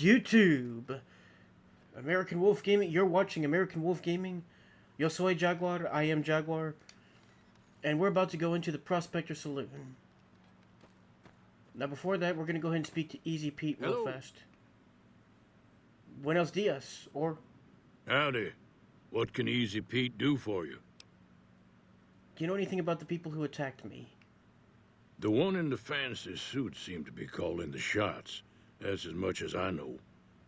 YouTube? American Wolf Gaming. You're watching American Wolf Gaming. Yo soy Jaguar. I am Jaguar. And we're about to go into the Prospector Saloon. Now, before that, we're going to go ahead and speak to Easy Pete real Hello. fast. Buenos dias, or... Howdy. What can Easy Pete do for you? Do you know anything about the people who attacked me? The one in the fancy suit seemed to be calling the shots. That's as much as I know.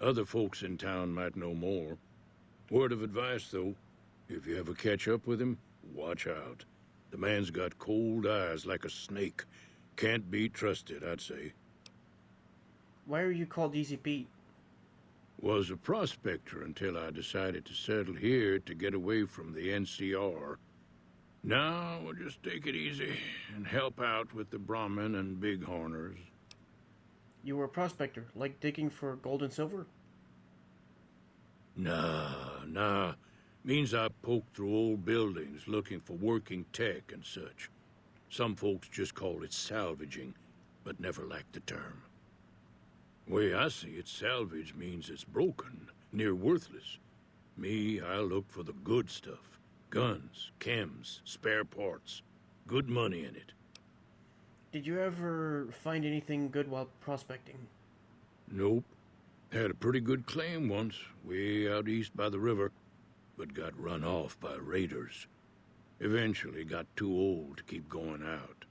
Other folks in town might know more. Word of advice, though. If you ever catch up with him, watch out. The man's got cold eyes like a snake. Can't be trusted, I'd say. Why are you called Easy Pete? Was a prospector until I decided to settle here to get away from the NCR. Now, we'll just take it easy and help out with the Brahmin and Bighorners. You were a prospector, like digging for gold and silver? Nah. Means I poke through old buildings looking for working tech and such. Some folks just call it salvaging, but never liked the term. Way I see it, salvage means it's broken, near worthless. Me, I look for the good stuff. Guns, chems, spare parts. Good money in it. Did you ever find anything good while prospecting? Nope. Had a pretty good claim once, way out east by the river, but got run off by raiders. Eventually got too old to keep going out.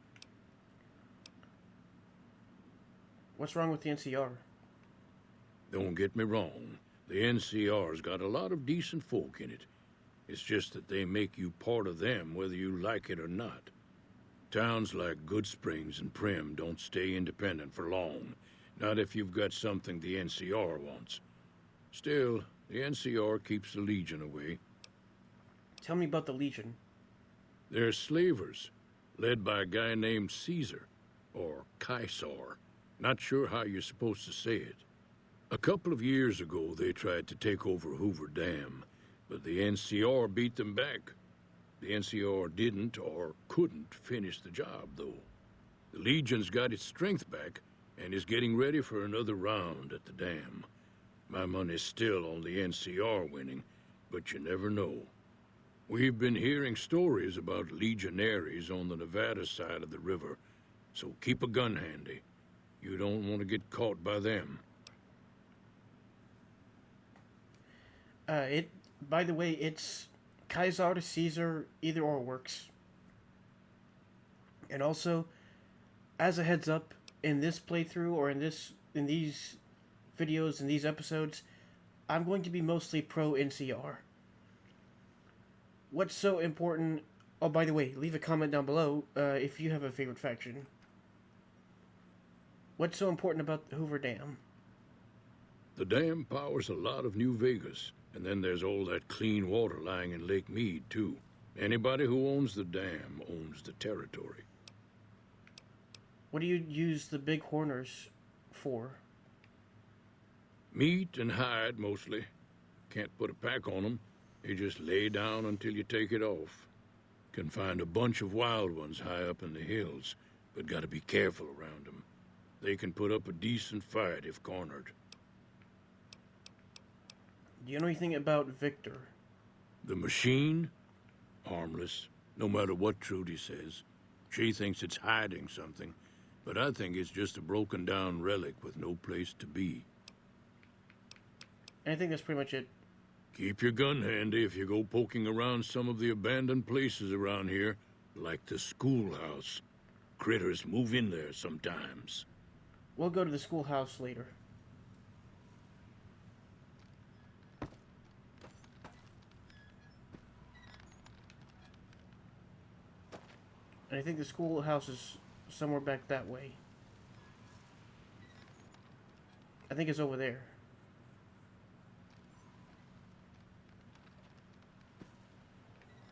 What's wrong with the NCR? Don't get me wrong, the NCR's got a lot of decent folk in it. It's just that they make you part of them whether you like it or not. Towns like Goodsprings and Prim don't stay independent for long, not if you've got something the NCR wants. Still, the NCR keeps the Legion away. Tell me about the Legion. They're slavers, led by a guy named Caesar, or Caesar. Not sure how you're supposed to say it. A couple of years ago, they tried to take over Hoover Dam, but the NCR beat them back. The NCR didn't or couldn't finish the job, though. The Legion's got its strength back and is getting ready for another round at the dam. My money's still on the NCR winning, but you never know. We've been hearing stories about legionaries on the Nevada side of the river, so keep a gun handy. You don't want to get caught by them. By the way, it's Kaiser, Caesar, either or works. And also, as a heads up, in this playthrough or in these videos, in these episodes, I'm going to be mostly pro NCR. What's so important? Oh, by the way, leave a comment down below if you have a favorite faction. What's so important about the Hoover Dam? The dam powers a lot of New Vegas, and then there's all that clean water lying in Lake Mead, too. Anybody who owns the dam owns the territory. What do you use the Bighorners for? Meat and hide, mostly. Can't put a pack on them. You just lay down until you take it off. Can find a bunch of wild ones high up in the hills, but gotta be careful around them. They can put up a decent fight if cornered. Do you know anything about Victor? The machine? Harmless, no matter what Trudy says. She thinks it's hiding something, but I think it's just a broken down relic with no place to be. And I think that's pretty much it. Keep your gun handy if you go poking around some of the abandoned places around here, like the schoolhouse. Critters move in there sometimes. We'll go to the schoolhouse later. And I think the schoolhouse is somewhere back that way. I think it's over there.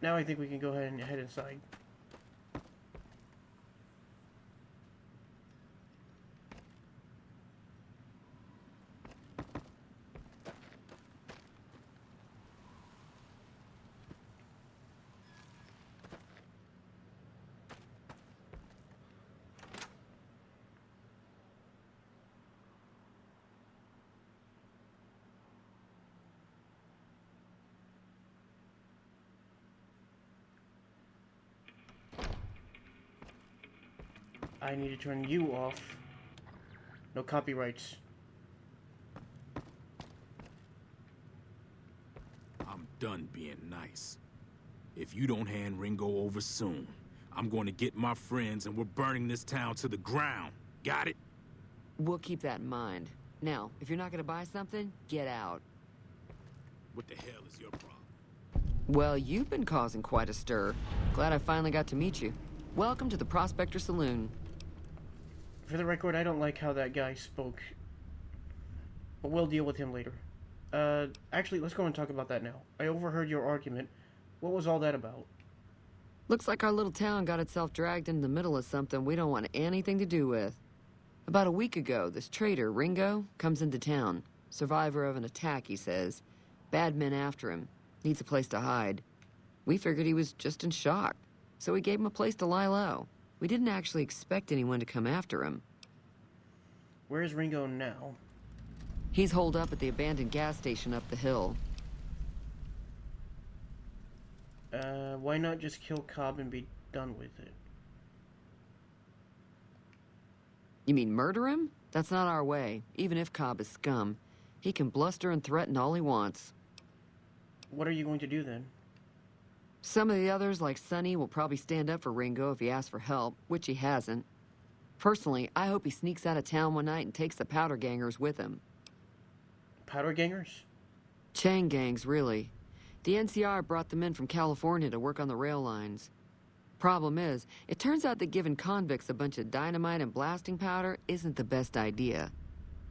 Now I think we can go ahead and head inside. I need to turn you off. No copyrights. I'm done being nice. If you don't hand Ringo over soon, I'm going to get my friends and we're burning this town to the ground. Got it? We'll keep that in mind. Now, if you're not gonna buy something, get out. What the hell is your problem? Well, you've been causing quite a stir. Glad I finally got to meet you. Welcome to the Prospector Saloon. For the record, I don't like how that guy spoke. But we'll deal with him later. Actually, let's go and talk about that now. I overheard your argument. What was all that about? Looks like our little town got itself dragged into the middle of something we don't want anything to do with. About a week ago, this traitor, Ringo, comes into town. Survivor of an attack, he says. Bad men after him. Needs a place to hide. We figured he was just in shock, so we gave him a place to lie low. We didn't actually expect anyone to come after him. Where is Ringo now? He's holed up at the abandoned gas station up the hill. Why not just kill Cobb and be done with it? You mean murder him? That's not our way, even if Cobb is scum. He can bluster and threaten all he wants. What are you going to do then? Some of the others, like Sonny, will probably stand up for Ringo if he asks for help, which he hasn't. Personally, I hope he sneaks out of town one night and takes the Powdergangers with him. Powdergangers? Chain gangs, really. The NCR brought them in from California to work on the rail lines. Problem is, it turns out that giving convicts a bunch of dynamite and blasting powder isn't the best idea.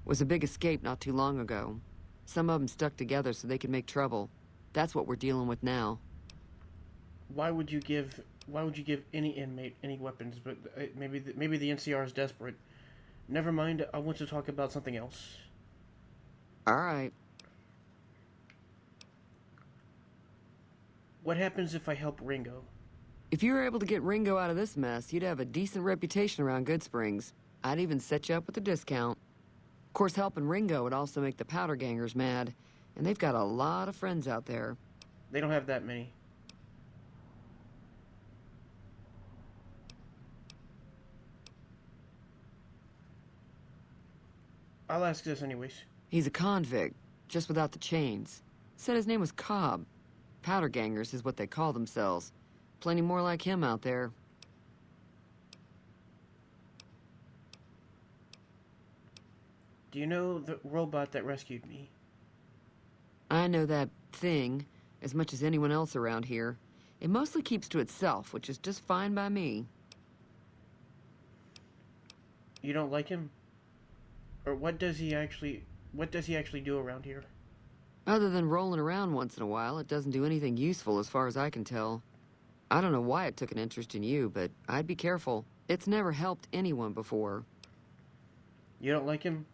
Was a big escape not too long ago. Some of them stuck together so they could make trouble. That's what we're dealing with now. Why would you give any inmate any weapons? But maybe the NCR is desperate. Never mind. I want to talk about something else. All right. What happens if I help Ringo? If you were able to get Ringo out of this mess, you'd have a decent reputation around Goodsprings. I'd even set you up with a discount. Of course, helping Ringo would also make the Powdergangers mad, and they've got a lot of friends out there. They don't have that many. I'll ask this anyways. He's a convict, just without the chains. Said his name was Cobb. Powdergangers is what they call themselves. Plenty more like him out there. Do you know the robot that rescued me? I know that thing as much as anyone else around here. It mostly keeps to itself, which is just fine by me. You don't like him? Or what does he actually do around here? Other than rolling around once in a while, it doesn't do anything useful as far as I can tell. I don't know why it took an interest in you, but I'd be careful. It's never helped anyone before. You don't like him?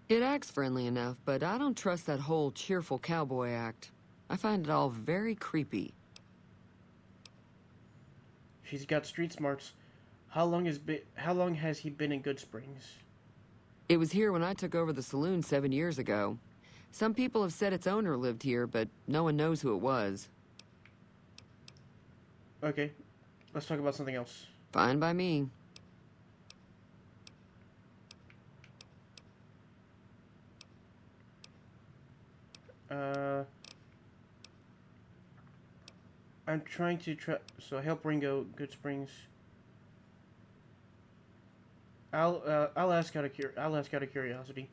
It acts friendly enough, but I don't trust that whole cheerful cowboy act. I find it all very creepy. She's got street smarts. How long has he been in Goodsprings? It was here when I took over the saloon 7 years ago. Some people have said its owner lived here, but no one knows who it was. Okay, let's talk about something else. Fine by me. I'm trying to so help Ringo Goodsprings. I'll ask out of curiosity.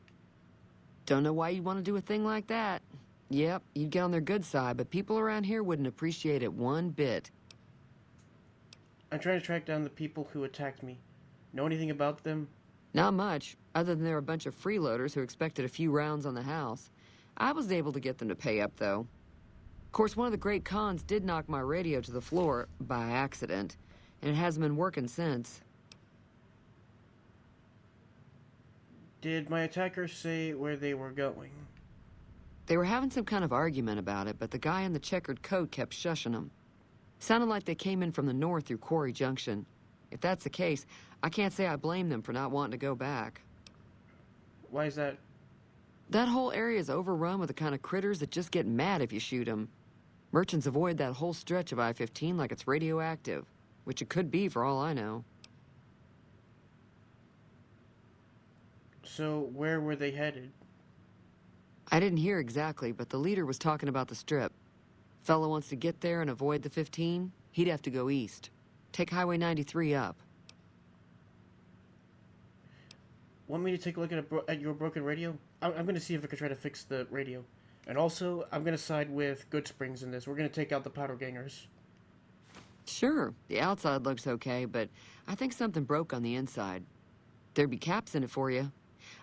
Don't know why you'd want to do a thing like that. Yep, you'd get on their good side, but people around here wouldn't appreciate it one bit. I'm trying to track down the people who attacked me. Know anything about them? Not much, other than they're a bunch of freeloaders who expected a few rounds on the house. I was able to get them to pay up, though. Of course, one of the great cons did knock my radio to the floor, by accident, and it hasn't been working since. Did my attackers say where they were going? They were having some kind of argument about it, but the guy in the checkered coat kept shushing them. Sounded like they came in from the north through Quarry Junction. If that's the case, I can't say I blame them for not wanting to go back. Why is that? That whole area is overrun with the kind of critters that just get mad if you shoot them. Merchants avoid that whole stretch of I-15 like it's radioactive, which it could be for all I know. So, where were they headed? I didn't hear exactly, but the leader was talking about the strip. Fella wants to get there and avoid the 15, he'd have to go east. Take Highway 93 up. Want me to take a look at your broken radio? I'm going to see if I can try to fix the radio. And also, I'm going to side with Goodsprings in this. We're going to take out the Powdergangers. Sure, the outside looks okay, but I think something broke on the inside. There'd be caps in it for you.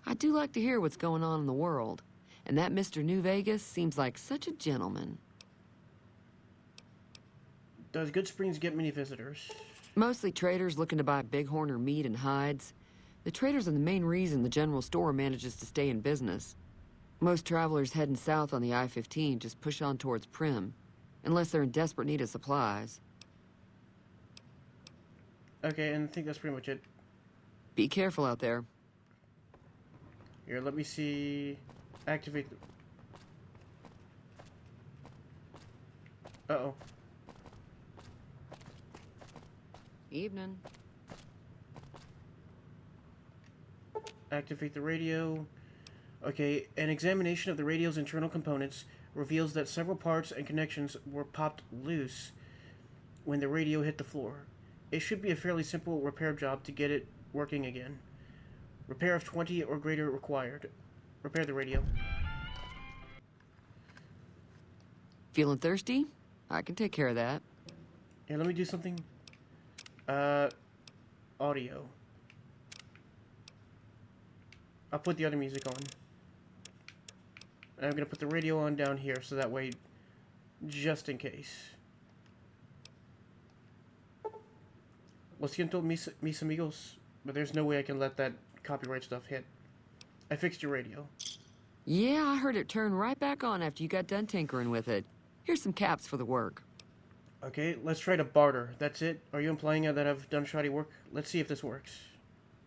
I do like to hear what's going on in the world. And that Mr. New Vegas seems like such a gentleman. Does Goodsprings get many visitors? Mostly traders looking to buy bighorn or meat and hides. The traders are the main reason the general store manages to stay in business. Most travelers heading south on the I-15 just push on towards Prim, unless they're in desperate need of supplies. Okay, and I think that's pretty much it. Be careful out there. Here, let me see. Activate the... Uh-oh. Evening. Activate the radio. Okay, an examination of the radio's internal components reveals that several parts and connections were popped loose when the radio hit the floor. It should be a fairly simple repair job to get it working again. Repair of 20 or greater required. Repair the radio. Feeling thirsty? I can take care of that. Here, let me do something. Audio. I'll put the other music on. And I'm gonna put the radio on down here so that way, just in case. Lo siento, mis amigos, but there's no way I can let that copyright stuff hit. I fixed your radio. Yeah, I heard it turn right back on after you got done tinkering with it. Here's some caps for the work. Okay, let's try to barter. That's it? Are you implying that I've done shoddy work? Let's see if this works.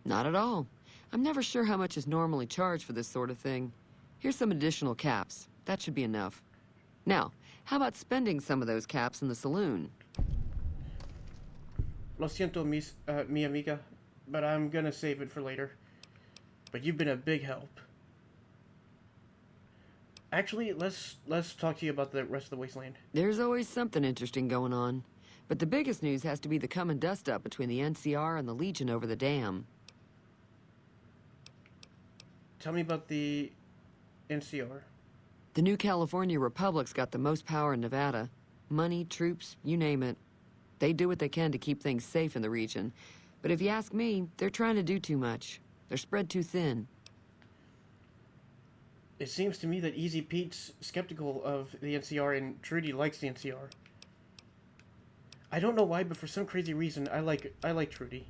Not at all. I'm never sure how much is normally charged for this sort of thing. Here's some additional caps. That should be enough. Now, how about spending some of those caps in the saloon? Lo siento, mi amiga, but I'm gonna save it for later. But you've been a big help. Actually, let's talk to you about the rest of the wasteland. There's always something interesting going on. But the biggest news has to be the come and dust up between the NCR and the Legion over the dam. Tell me about the NCR. The new California Republic's got the most power in Nevada. Money, troops, you name it. They do what they can to keep things safe in the region. But if you ask me, they're trying to do too much. They're spread too thin. It seems to me that Easy Pete's skeptical of the NCR and Trudy likes the NCR. I don't know why, but for some crazy reason, I like Trudy.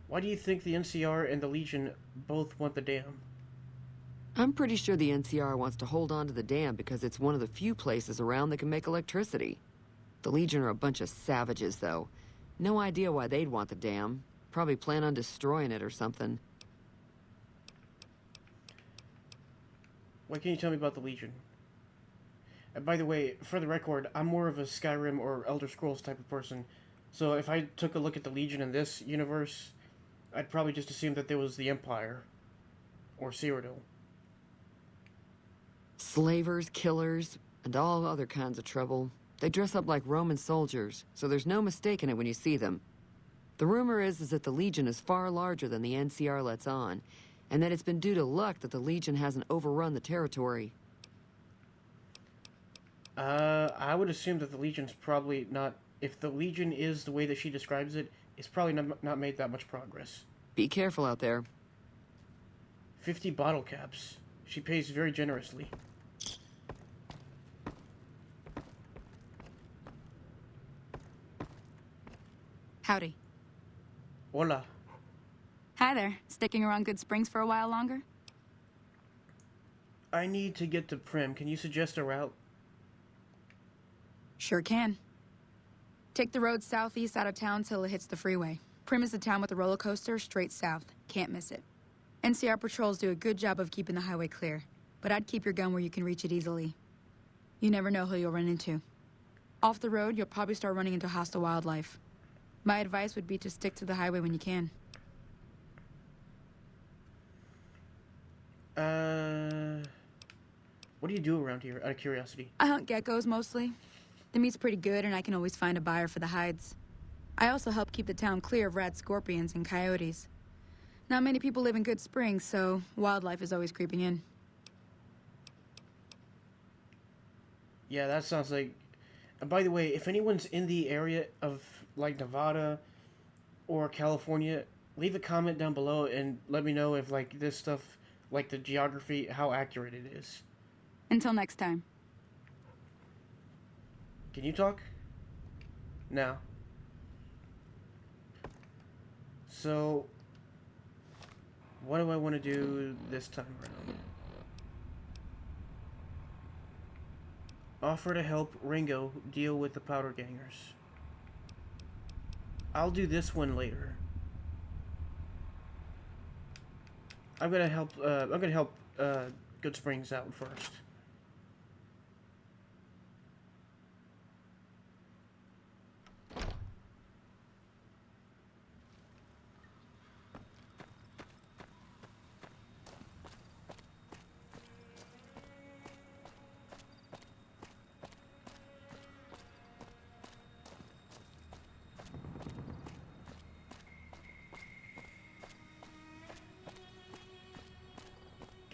Why do you think the NCR and the Legion both want the dam? I'm pretty sure the NCR wants to hold on to the dam because it's one of the few places around that can make electricity. The Legion are a bunch of savages, though. No idea why they'd want the dam. Probably plan on destroying it or something. What can you tell me about the Legion? And by the way, for the record, I'm more of a Skyrim or Elder Scrolls type of person. So if I took a look at the Legion in this universe, I'd probably just assume that there was the Empire. Or Cyrodiil. Slavers, killers, and all other kinds of trouble. They dress up like Roman soldiers, so there's no mistaking it when you see them. The rumor is that the Legion is far larger than the NCR lets on, and that it's been due to luck that the Legion hasn't overrun the territory. I would assume that the Legion's probably not... If the Legion is the way that she describes it, it's probably not made that much progress. Be careful out there. 50 bottle caps. She pays very generously. Howdy. Hola. Hi there. Sticking around Goodsprings for a while longer? I need to get to Prim. Can you suggest a route? Sure can. Take the road southeast out of town till it hits the freeway. Prim is the town with the roller coaster straight south. Can't miss it. NCR patrols do a good job of keeping the highway clear, but I'd keep your gun where you can reach it easily. You never know who you'll run into. Off the road, you'll probably start running into hostile wildlife. My advice would be to stick to the highway when you can. What do you do around here, out of curiosity? I hunt geckos mostly. The meat's pretty good, and I can always find a buyer for the hides. I also help keep the town clear of rat scorpions and coyotes. Not many people live in Goodsprings, so wildlife is always creeping in. Yeah, that sounds like... And by the way, if anyone's in the area of, like, Nevada or California, leave a comment down below and let me know if, like, this stuff, like the geography, how accurate it is. Until next time. Can you talk? No. So, what do I want to do this time around? Offer to help Ringo deal with the Powdergangers. I'll do this one later. I'm gonna help Goodsprings out first.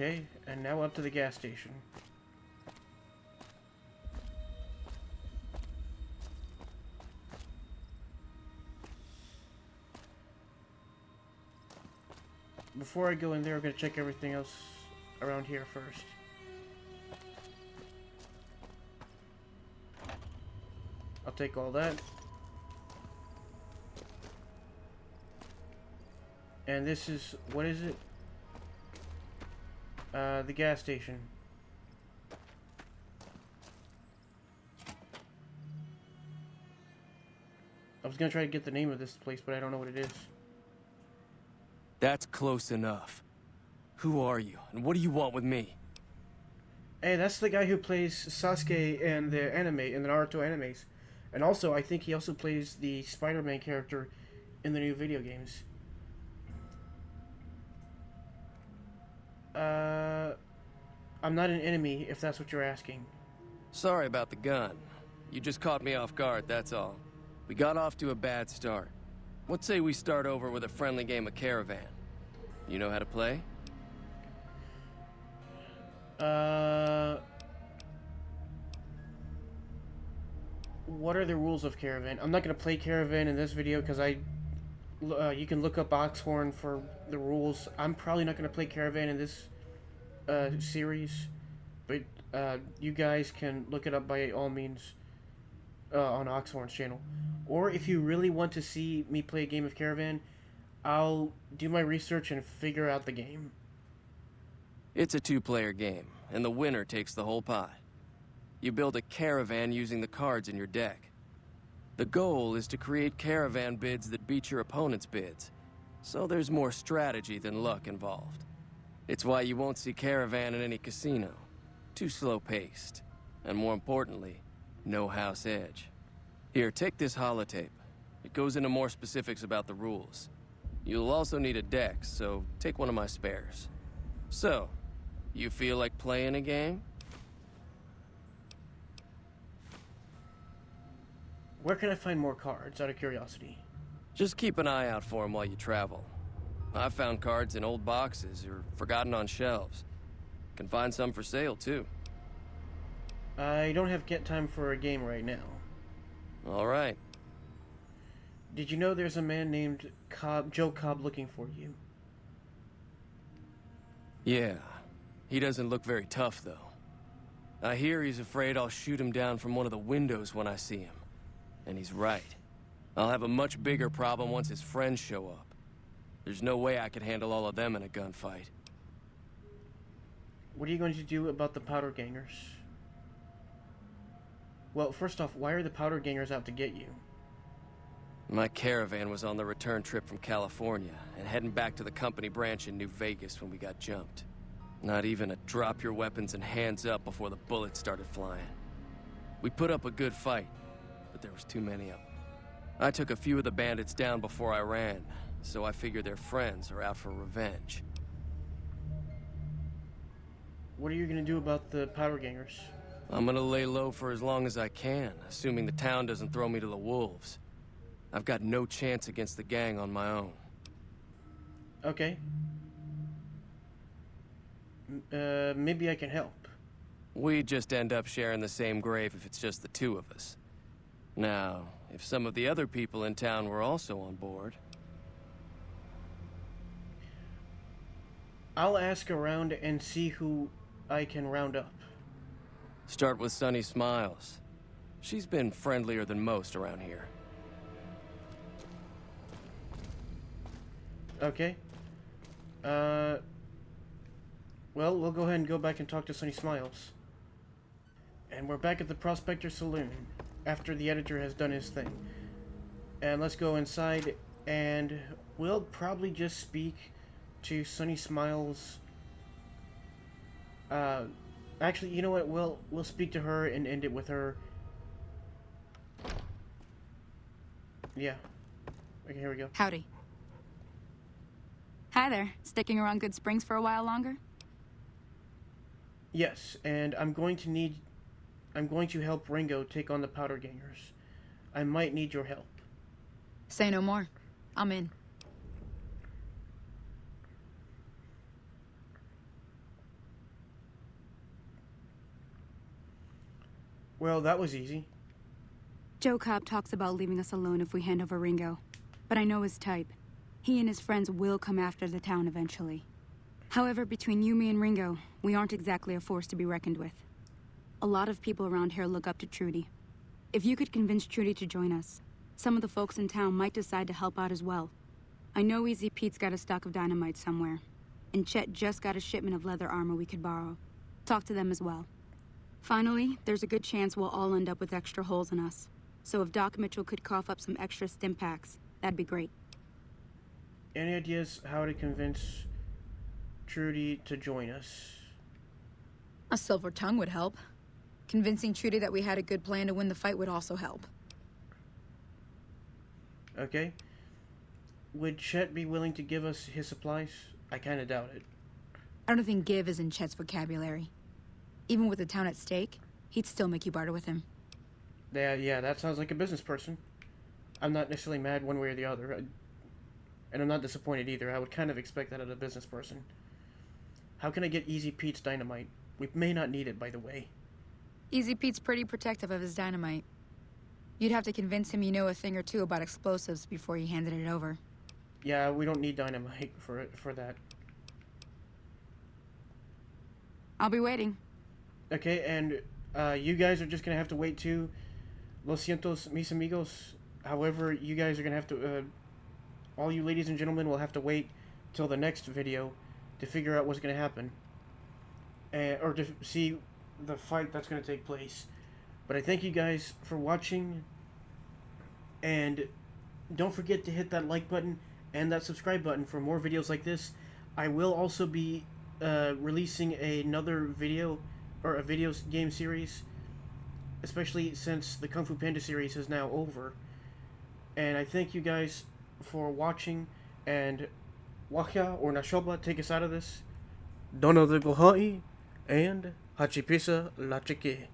Okay, and now up to the gas station. Before I go in there, I'm going to check everything else around here first. I'll take all that. And this is, what is it? The gas station. I was gonna try to get the name of this place, but I don't know what it is. That's close enough. Who are you, and what do you want with me? Hey, that's the guy who plays Sasuke in the anime, in the Naruto animes. And also, I think he also plays the Spider-Man character in the new video games. I'm not an enemy, if that's what you're asking. Sorry about the gun. You just caught me off guard, that's all. We got off to a bad start. What say we start over with a friendly game of Caravan? You know how to play? What are the rules of Caravan? I'm not gonna play Caravan in this video because you can look up Oxhorn for the rules. I'm probably not gonna play Caravan in this series, but you guys can look it up by all means on Oxhorn's channel. Or if you really want to see me play a game of Caravan, I'll do my research and figure out the game. It's a two-player game, and the winner takes the whole pie. You build a caravan using the cards in your deck. The goal is to create caravan bids that beat your opponent's bids, so there's more strategy than luck involved. It's why you won't see Caravan in any casino. Too slow-paced. And more importantly, no house edge. Here, take this holotape. It goes into more specifics about the rules. You'll also need a deck, so take one of my spares. So, you feel like playing a game? Where can I find more cards, out of curiosity? Just keep an eye out for them while you travel. I've found cards in old boxes or forgotten on shelves. Can find some for sale, too. I don't have time for a game right now. All right. Did you know there's a man named Joe Cobb looking for you? Yeah. He doesn't look very tough, though. I hear he's afraid I'll shoot him down from one of the windows when I see him. And he's right. I'll have a much bigger problem once his friends show up. There's no way I could handle all of them in a gunfight. What are you going to do about the Powdergangers? Well, first off, why are the Powdergangers out to get you? My caravan was on the return trip from California and heading back to the company branch in New Vegas when we got jumped. Not even a drop your weapons and hands up before the bullets started flying. We put up a good fight, but there was too many of them. I took a few of the bandits down before I ran, so I figure their friends are out for revenge. what are you gonna do about the Powdergangers? I'm gonna lay low for as long as I can, assuming the town doesn't throw me to the wolves. I've got no chance against the gang on my own. Okay. Maybe I can help. We just end up sharing the same grave if it's just the two of us. Now, if some of the other people in town were also on board... I'll ask around and see who I can round up. Start with Sunny Smiles. She's been friendlier than most around here. Okay. Well, we'll go ahead and go back and talk to Sunny Smiles. And we're back at the Prospector Saloon after the editor has done his thing. And let's go inside and we'll probably just speak to Sunny Smiles. Actually, you know what? We'll speak to her and end it with her. Yeah. Okay, here we go. Howdy. Hi there. Sticking around Goodsprings for a while longer? Yes, and I'm going to help Ringo take on the Powdergangers. I might need your help. Say no more. I'm in. Well, that was easy. Joe Cobb talks about leaving us alone if we hand over Ringo. But I know his type. He and his friends will come after the town eventually. However, between you, me, and Ringo, we aren't exactly a force to be reckoned with. A lot of people around here look up to Trudy. If you could convince Trudy to join us, some of the folks in town might decide to help out as well. I know Easy Pete's got a stock of dynamite somewhere, and Chet just got a shipment of leather armor we could borrow. Talk to them as well. Finally, there's a good chance we'll all end up with extra holes in us. So if Doc Mitchell could cough up some extra stim packs, that'd be great. Any ideas how to convince Trudy to join us? A silver tongue would help. Convincing Trudy that we had a good plan to win the fight would also help. Okay. Would Chet be willing to give us his supplies? I kind of doubt it. I don't think give is in Chet's vocabulary. Even with the town at stake, he'd still make you barter with him. Yeah, that sounds like a business person. I'm not necessarily mad one way or the other. And I'm not disappointed either. I would kind of expect that of a business person. How can I get Easy Pete's dynamite? We may not need it, by the way. Easy Pete's pretty protective of his dynamite. You'd have to convince him you know a thing or two about explosives before you handed it over. Yeah, we don't need dynamite for that. I'll be waiting. Okay, and you guys are just going to have to wait too. Lo siento, mis amigos. However, you guys are going to have to... all you ladies and gentlemen will have to wait till the next video to figure out what's going to happen. Or to see the fight that's going to take place. But I thank you guys for watching. And don't forget to hit that like button and that subscribe button for more videos like this. I will also be releasing another video, or a video game series, especially since the Kung Fu Panda series is now over. And I thank you guys for watching, and Waka or Nashoba, take us out of this. Dono de Gohai, and Hachipisa Lachike.